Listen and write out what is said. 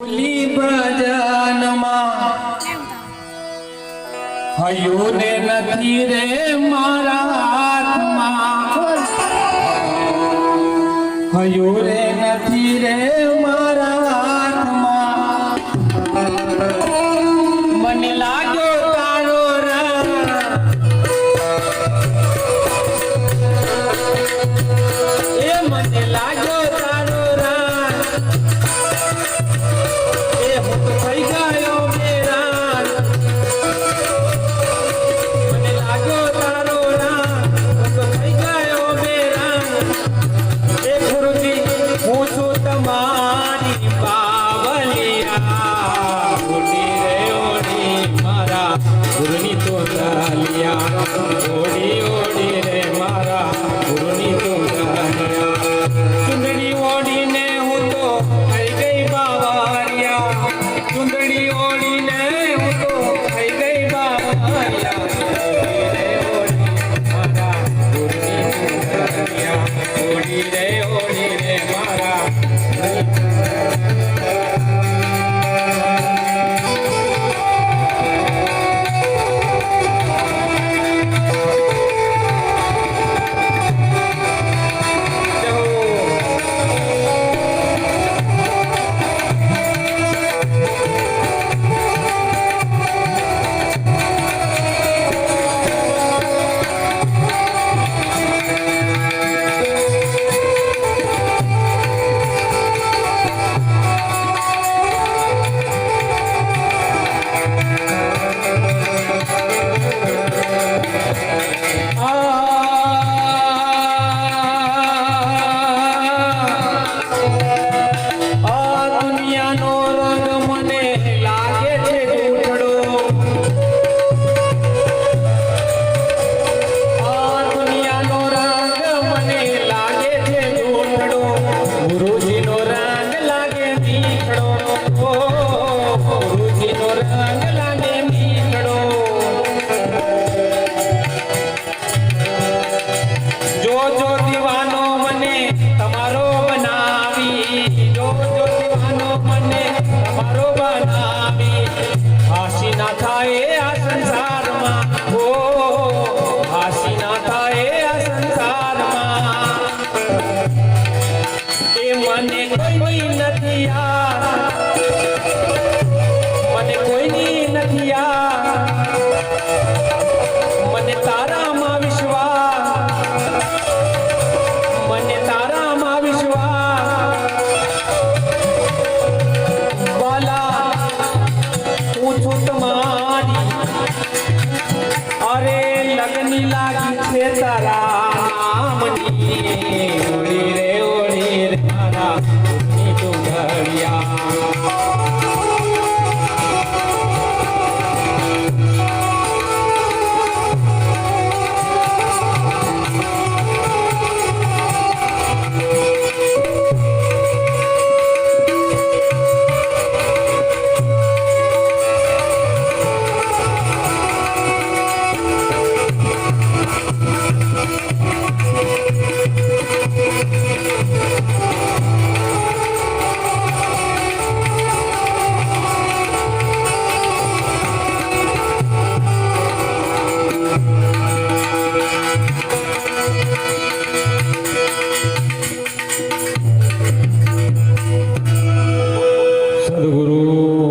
બોલી ભજનમાં હયું ને નથી રે મારા હાથમાં, હયું રે નથી રે મારા હાથમાં, મને લાગ્યો તારો રંગ, એ મને લાગ્યો તારો રંગ, એ હું તો થઈ ગયો બેરાન, મને લાગ્યો તારો રંગ, હું તો થઈ ગયો બેરાન, એ ગુરુજી હું છું તમારી બાવલિયા, ઓડી રે ઓડી મારા ગુરુની તો લાલિયા, ઓડી ઓડી રે મારા ગુરુની તો લાલિયા, ચુંદડી ઓડીને હું તો થઈ ગઈ બાવલિયા, ચુંદડી ઓડીને હું તો થઈ ગઈ બાવલિયા, ઓડી રે ઓડી મારા ગુરુની તો લાલિયા, ઓડી રે મારા મને કોઈની નથી મને તારામાં વિશ્વાસ વાલા હું છું તમારી, અરે લગની લાગી છે તારા નામની, ઓળી રે મારા સદગુરુ